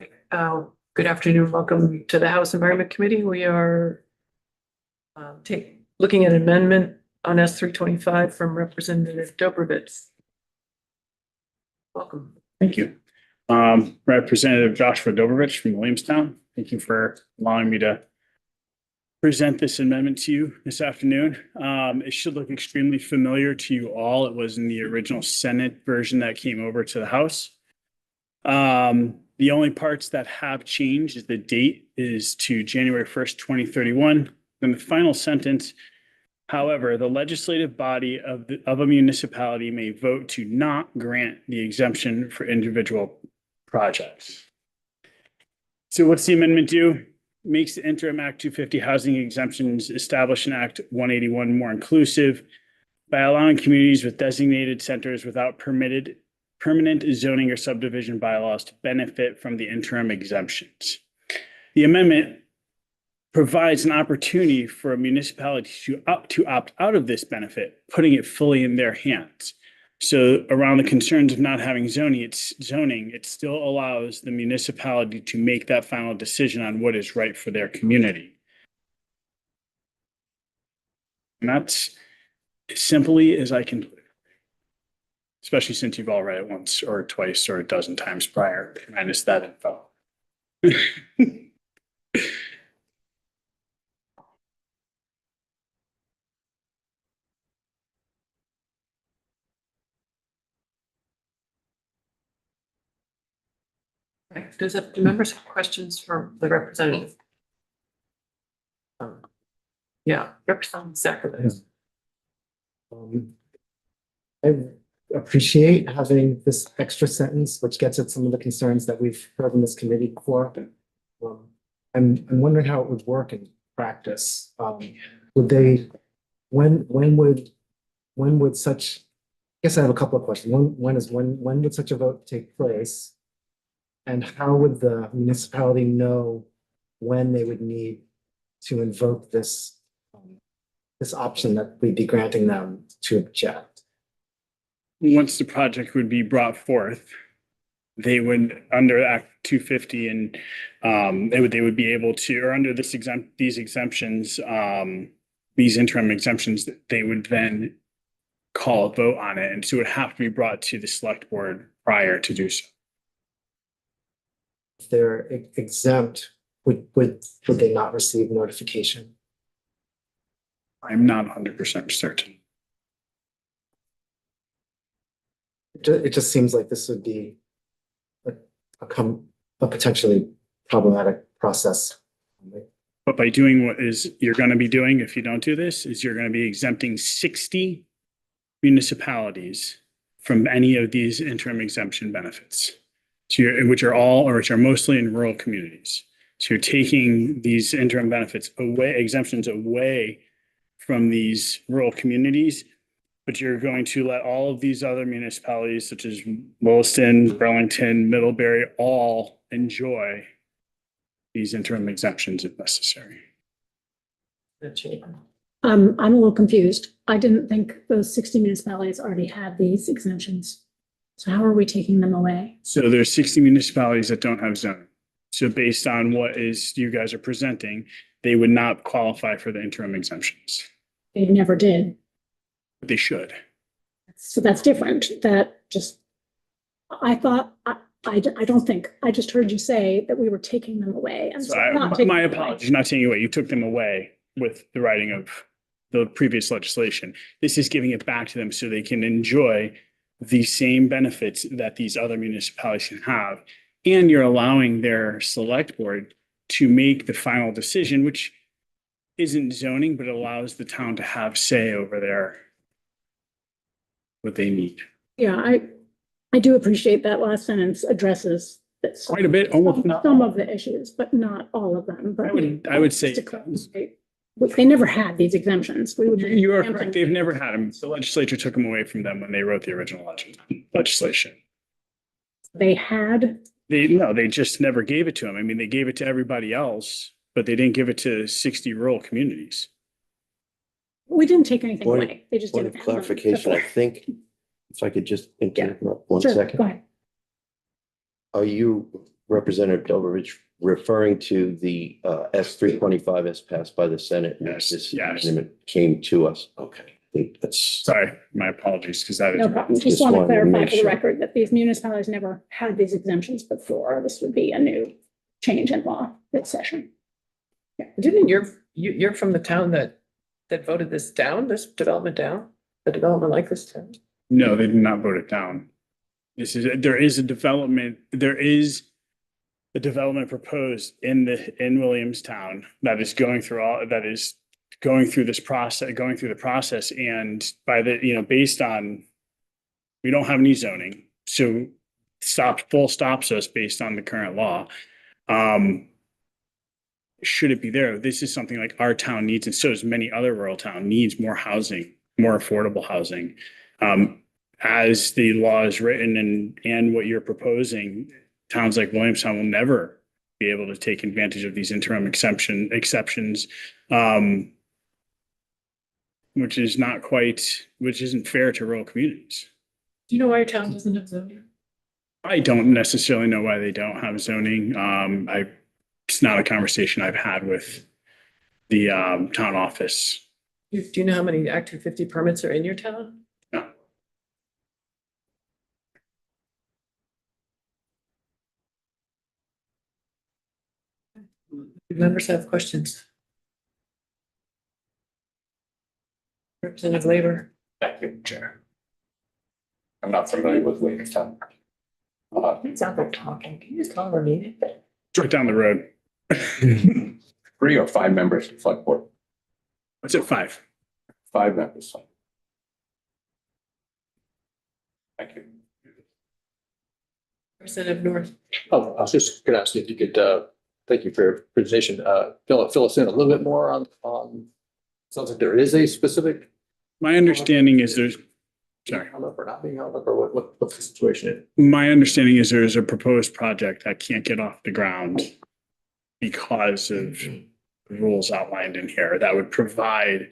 Good afternoon. Welcome to the House Environment Committee. We are looking at amendment on S 325 from Representative Dobrovich. Welcome. Thank you. Representative Joshua Dobrovich from Williamstown. Thank you for allowing me to present this amendment to you this afternoon. It should look extremely familiar to you all. It was in the original Senate version that came over to the House. The only parts that have changed is the date is to January 1st, 2031. Then the final sentence, however, the legislative body of a municipality may vote to not grant the exemption for individual projects. So what's the amendment do? Makes the interim Act 250 housing exemptions establish an Act 181 more inclusive by allowing communities with designated centers without permanent zoning or subdivision bylaws to benefit from the interim exemptions. The amendment provides an opportunity for a municipality to opt out of this benefit, putting it fully in their hands. So around the concerns of not having zoning, it still allows the municipality to make that final decision on what is right for their community. And that's as simply as I can put it, especially since you've all read it once or twice or a dozen times prior, minus that info. Do members have questions for the representative? Yeah, Representative Zachary. I appreciate having this extra sentence, which gets at some of the concerns that we've heard in this committee before. I'm wondering how it would work in practice. Would they, when would such, I guess I have a couple of questions. When would such a vote take place? And how would the municipality know when they would need to invoke this option that we'd be granting them to object? Once the project would be brought forth, they would, under Act 250, and they would be able to, or under these exemptions, these interim exemptions, they would then call a vote on it, and so it would have to be brought to the select board prior to do so. If they're exempt, would they not receive notification? I'm not 100% certain. It just seems like this would be a potentially problematic process. But by doing what is you're going to be doing, if you don't do this, is you're going to be exempting 60 municipalities from any of these interim exemption benefits. So which are mostly in rural communities. So you're taking these interim benefits away, exemptions away from these rural communities, but you're going to let all of these other municipalities such as Williston, Burlington, Middlebury, all enjoy these interim exemptions if necessary. I'm a little confused. I didn't think those 60 municipalities already had these exemptions. So how are we taking them away? So there's 60 municipalities that don't have zoning. So based on what you guys are presenting, they would not qualify for the interim exemptions. They never did. But they should. So that's different. That just, I thought, I don't think, I just heard you say that we were taking them away. And so my apologies, not taking away. You took them away with the writing of the previous legislation. This is giving it back to them so they can enjoy the same benefits that these other municipalities can have. And you're allowing their select board to make the final decision, which isn't zoning, but allows the town to have say over what they need. Yeah, I do appreciate that last sentence addresses this. Quite a bit, almost some of the issues, but not all of them. But I would say they never had these exemptions. You are correct. They've never had them. The legislature took them away from them when they wrote the original legislation. They had. They just never gave it to them. I mean, they gave it to everybody else, but they didn't give it to 60 rural communities. We didn't take anything away. They just didn't. Clarification. I think if I could just interrupt one sure, second. Go ahead. Are you, Representative Dobrovich, referring to the S 325 as passed by the Senate? Yes, This yes. amendment came to us. Okay, I think that's, Sorry, my apologies, because that is. No problem. Just Just want to wanted to clarify make for the sure. record that these municipalities never had these exemptions before. This would be a new change in law this session. Didn't you're from the town that voted this down, this development down? The development like this town? No, they did not vote it down. There is a development proposed in Williamstown that is going through the process and based on, we don't have any zoning, so stops us based on the current law. Should it be there? This is something like our town needs, and so does many other rural town needs more housing, more affordable housing. As the law is written and what you're proposing, towns like Williamstown will never be able to take advantage of these interim exceptions, which isn't fair to rural communities. Do you know why your town doesn't have zoning? I don't necessarily know why they don't have zoning. It's not a conversation I've had with the town office. Do you know how many Act 250 permits are in your town? No. Members have questions? Representative Labor. Thank you, Chair. I'm not familiar with Williamstown. It's out there talking. Can you just call a meeting? It's right down the road. 3 or 5 members of the select board, What's it, 5? 5 members. Thank you. Representative North. Oh, I was just gonna ask you if you could, thank you for your presentation, fill us in a little bit more on, sounds like there is a specific. My understanding is there's, sorry. Held up or not being held up, or what's the situation? My understanding is there's a proposed project that can't get off the ground because of the rules outlined in here that would provide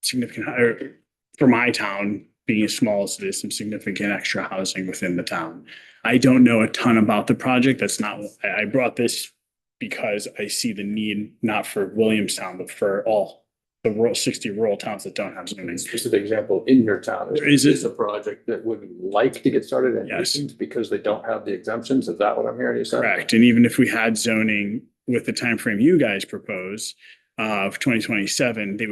significant, for my town, being as small as it is, some significant extra housing within the town. I don't know a ton about the project. That's not, I brought this because I see the need, not for Williamstown, but for all the 60 rural towns that don't have zoning. Specific example in your town, Is it- is a project that would like to get started and Yes. isn't because they don't have the exemptions, is that what I'm hearing you say? Correct. And even if we had zoning with the time frame you guys propose of 2027, they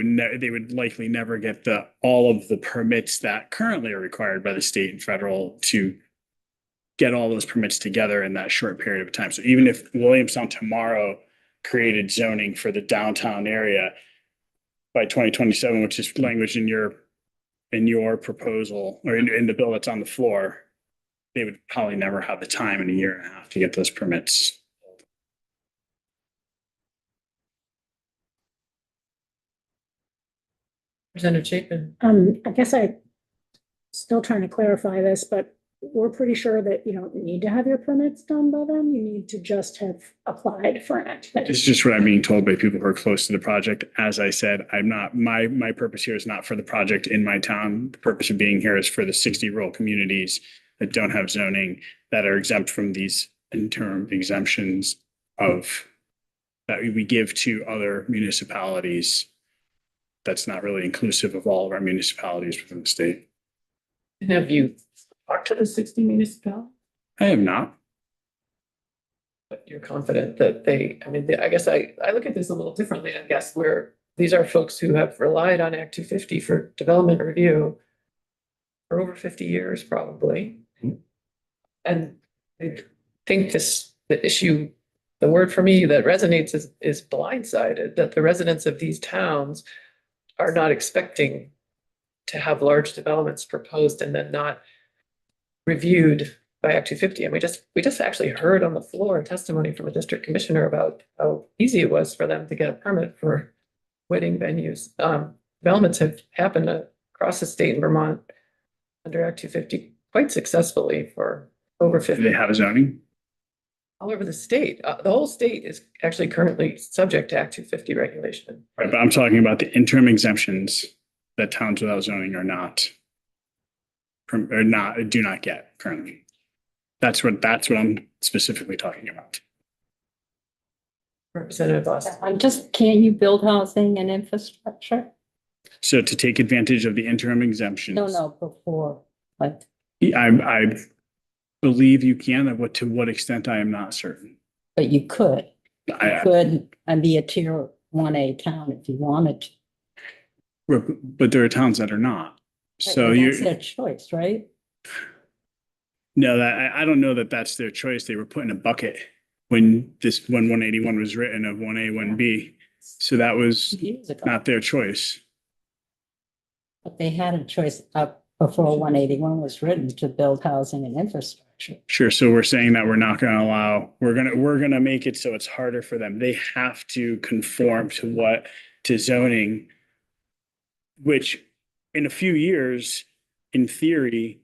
would likely never get all of the permits that currently are required by the state and federal to get all those permits together in that short period of time. So even if Williamstown tomorrow created zoning for the downtown area by 2027, which is language in your proposal or in the bill that's on the floor, they would probably never have the time in a year and a half to get those permits. Representative Chapin. I guess still trying to clarify this, but we're pretty sure that you don't need to have your permits done by then. You need to just have applied for an act. It's just what I'm being told by people who are close to the project. As I said, I'm not, my purpose here is not for the project in my town. The purpose of being here is for the 60 rural communities that don't have zoning, that are exempt from these interim exemptions that we give to other municipalities. That's not really inclusive of all of our municipalities within the state. And have you talked to the 60 municipalities? I have not. But you're confident that I guess I look at this a little differently, I guess, where these are folks who have relied on Act 250 for development review for over 50 years, probably. And I think the word for me that resonates is blindsided, that the residents of these towns are not expecting to have large developments proposed and then not reviewed by Act 250. And we just actually heard on the floor testimony from a district commissioner about how easy it was for them to get a permit for wedding venues. Developments have happened across the state in Vermont under Act 250 quite successfully for over Do 50. they have zoning? All over the state. The whole state is actually currently subject to Act 250 regulation. Right, but I'm talking about the interim exemptions that towns without zoning do not get currently. That's what I'm specifically talking about. Representative Boston. Can't you build housing and infrastructure? So to take advantage of the interim exemptions. No, before, like, I believe you can, and to what extent I am not certain. but you could. You I, could and be a tier 1A town if you wanted to. but there are towns that are not. So Right, you, that's their choice, right? no, that, I don't know that that's their choice. They were put in a bucket when 181 was written of 1A, 1B. So that was Years ago. not their choice. But they had a choice up before 181 was written to build housing and infrastructure. Sure. So we're saying that we're not going to allow, we're going to make it so it's harder for them. They have to conform to zoning, which in a few years, in theory,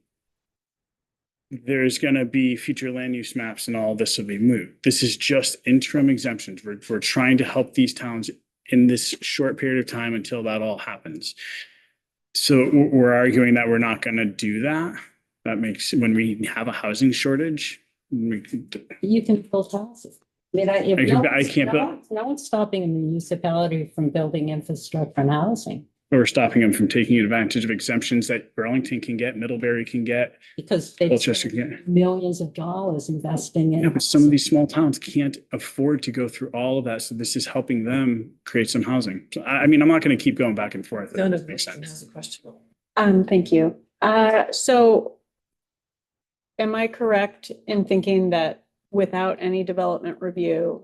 there's going to be future land use maps and all this will be moot. This is just interim exemptions. We're trying to help these towns in this short period of time until that all happens. So we're arguing that we're not going to do that. That makes, when we have a housing shortage, You can build houses. I mean, I can't build- no one's stopping a municipality from building infrastructure and housing we're stopping them from taking advantage of exemptions that Burlington can get, Middlebury can get, because they Colchester can get. millions of dollars investing in. Yeah, but some of these small towns can't afford to go through all of that. So this is helping them create some housing. So I mean, I'm not going to keep going back and forth. None That of makes this sense. has a question. Thank you. So am I correct in thinking that without any development review,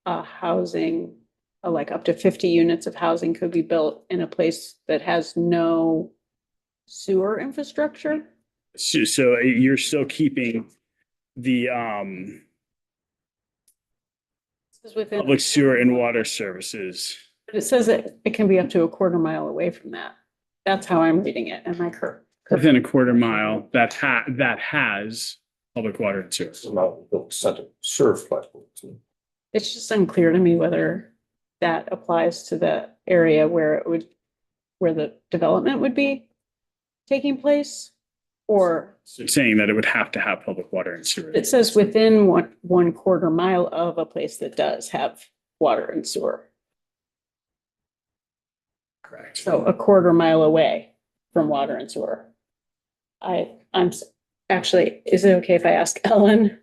housing, like up to 50 units of housing could be built in a place that has no sewer infrastructure? So you're still keeping the This is within, public sewer and water services. but it says that it can be up to a quarter mile away from that. That's how I'm reading it. Am I correct? Within a quarter mile that has public water and sewer. Served by. It's just unclear to me whether that applies to the area where where the development would be taking place, or It's saying that it would have to have public water and sewer. it says within one quarter mile of a place that does have water and sewer. Correct. So a quarter mile away from water and sewer. Actually, is it okay if I ask Ellen?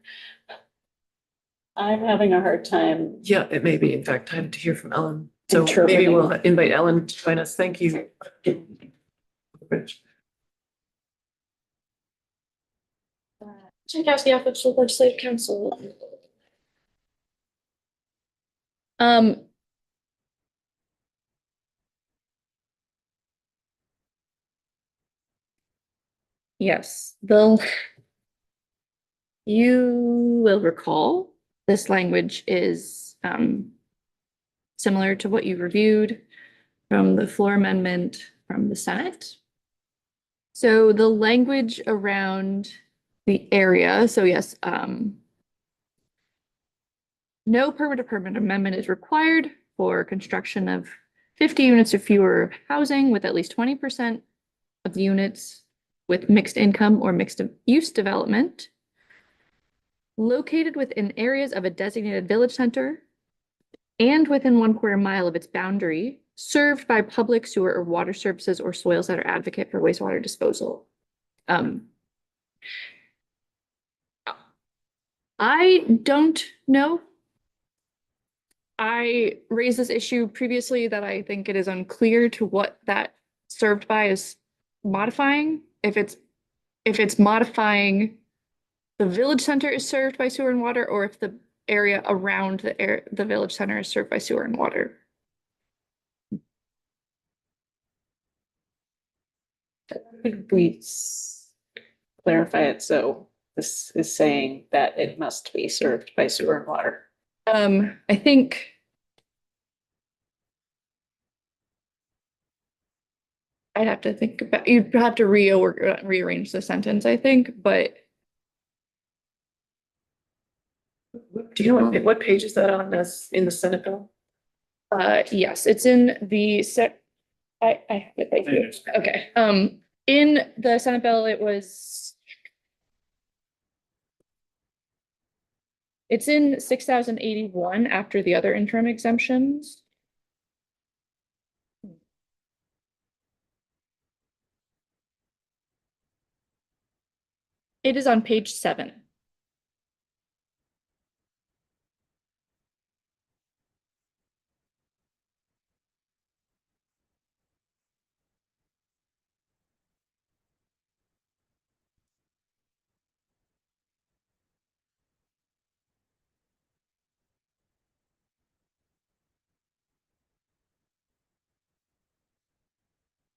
I'm having a hard time. Yeah, it may be in fact time to hear from Ellen. So maybe Interpreting. we'll invite Ellen to join us. Thank you. Rich. Jankowski, Office of Legislative Council. Yes, you will recall this language is similar to what you reviewed from the floor amendment from the Senate. So the language around the area, so yes, no permit amendment is required for construction of 50 units or fewer housing with at least 20% of the units with mixed income or mixed use development located within areas of a designated village center and within 1/4 mile of its boundary served by public sewer or water services or soils that are advocate for wastewater disposal. I don't know. I raised this issue previously that I think it is unclear to what that served by is modifying. If it's modifying the village center is served by sewer and water, or if the area around the village center is served by sewer and water. Could we clarify it? So this is saying that it must be served by sewer and water. I think I'd have to think about, you'd have to rearrange the sentence, I think, but Do you know what page is that on this in the Senate bill? yes, it's in the I have it, thank you. Okay, in the Senate bill, it was It's in 6,081 after the other interim exemptions. It is on page 7.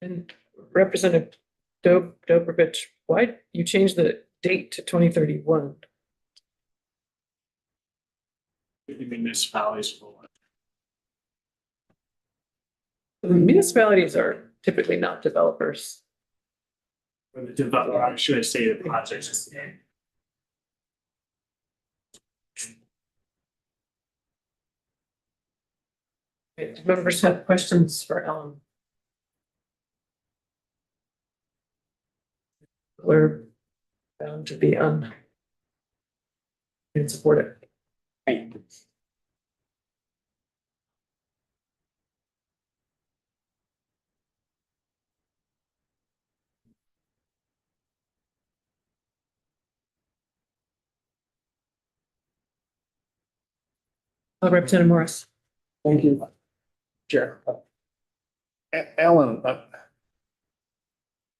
And Representative Dobrovich, why you changed the date to 2031? The municipalities will. The municipalities are typically not developers. Or the developer, should I say the projects? Do members have questions for Ellen? We're bound to be and support it. Representative Morris. Thank you. Chair. Ellen,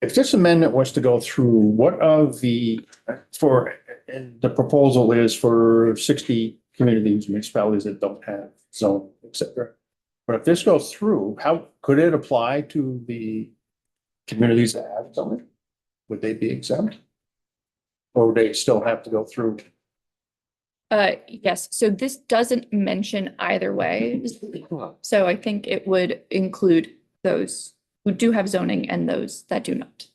if this amendment was to go through, what of the, and the proposal is for 60 communities, municipalities that don't have zone, et cetera. But if this goes through, how could it apply to the communities that have zoning? Would they be exempt? Or would they still have to go through? Yes, so this doesn't mention either way. So I think it would include those who do have zoning and those that do not.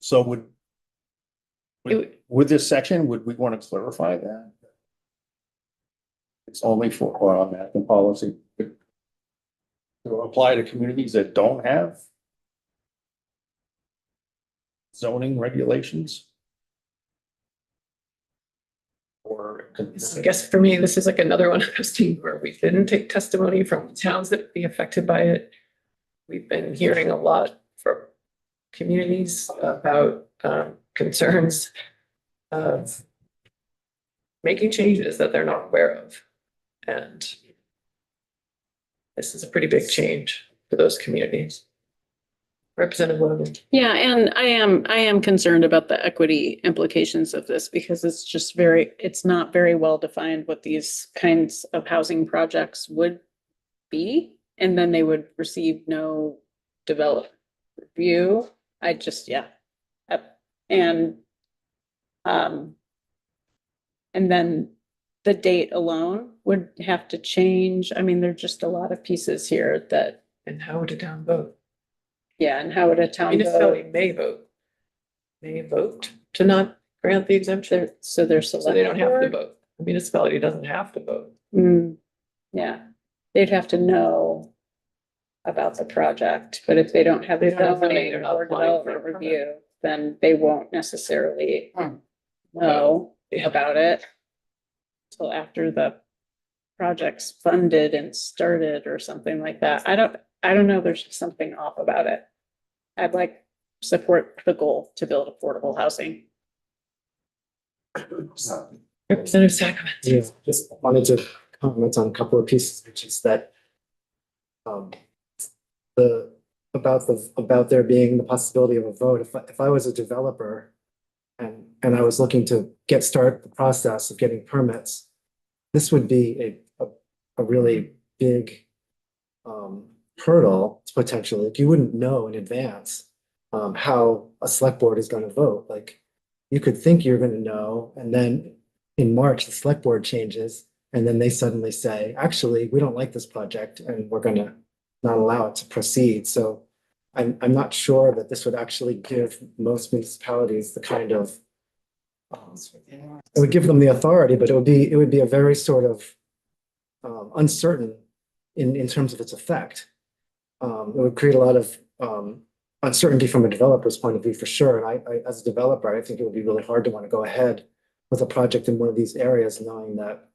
So would It would- with this section, would we want to clarify that? It's only for, or American policy to apply to communities that don't have zoning regulations? Or I guess for me, this is like another one of those things where we didn't take testimony from towns that would be affected by it. We've been hearing a lot from communities about concerns of making changes that they're not aware of. And this is a pretty big change for those communities. Representative Logan. Yeah, and I am concerned about the equity implications of this because it's not very well defined what these kinds of housing projects would be. And then they would receive no development review. And then the date alone would have to change. I mean, there's just a lot of pieces here that, And how would a town vote? yeah, and how would a town Municipality vote? may vote to not grant the exemption. So they're So they don't have to select board? vote. The municipality doesn't have to vote. Yeah, they'd have to know about the project, but if they don't have They the don't have money, zoning they're not or applying for a development permit. review, then they won't necessarily know Yeah. about it till after the project's funded and started or something like that. I don't know, there's just something off about it. I'd like support the goal to build affordable housing. Representative Sacramento. Yeah, just wanted to comment on a couple of pieces, which is that about there being the possibility of a vote. If I was a developer and I was looking to start the process of getting permits, this would be a really big hurdle potentially. Like you wouldn't know in advance how a select board is going to vote. Like you could think you're going to know, and then in March, the select board changes, and then they suddenly say, actually, we don't like this project and we're going to not allow it to proceed. So I'm not sure that this would actually give most municipalities the kind of it would give them the authority, but it would be a very sort of uncertain in terms of its effect. It would create a lot of uncertainty from a developer's point of view for sure. And as a developer, I think it would be really hard to want to go ahead with a project in one of these areas, knowing that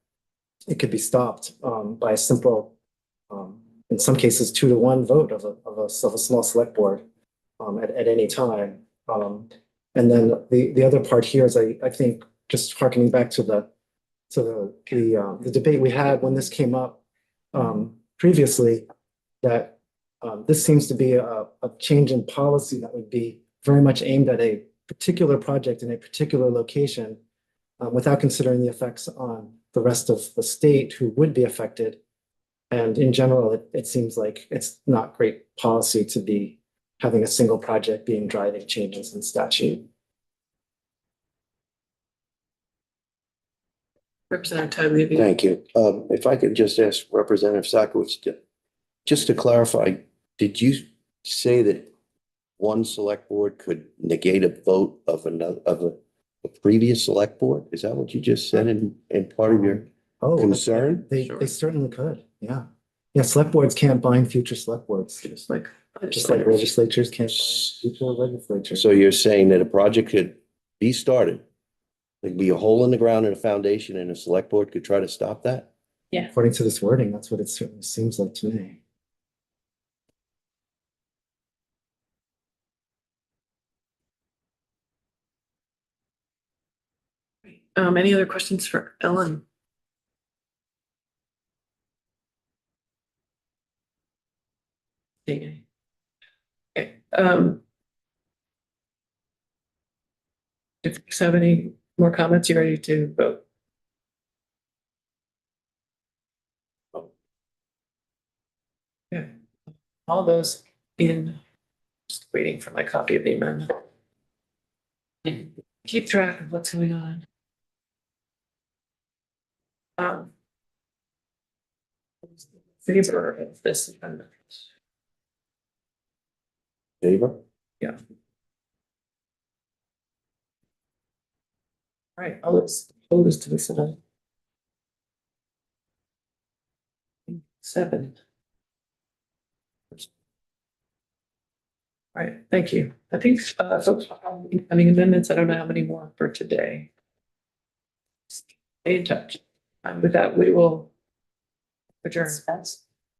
it could be stopped by a simple, in some cases, 2-to-1 vote of a small select board at any time. And then the other part here is I think just harkening back to the debate we had when this came up previously, that this seems to be a change in policy that would be very much aimed at a particular project in a particular location without considering the effects on the rest of the state who would be affected. And in general, it seems like it's not great policy to be having a single project being driving changes in statute. Representative Time Levy. Thank you. If I could just ask Representative Sakowicz, just to clarify, did you say that one select board could negate a vote of a previous select board? Is that what you just said in part of your Oh, concern? they certainly could, yeah. Yeah, select boards can't bind future select boards, Just like. legislatures can't bind future legislatures. So you're saying that a project could be started, there'd be a hole in the ground and a foundation, and a select board could try to stop that? According to this wording, that's what it certainly seems like to me. Any other questions for Ellen? Okay. If you have any more comments, you ready to vote? Yeah, all those in, just waiting for my copy of the amendment. Keep track of what's going on. Favor of this amendment. Favor? All right, I'll opposed to this amendment. 7. All right, thank you. I think folks, incoming amendments, I don't know how many more for today. Stay in touch. With that, we will adjourn.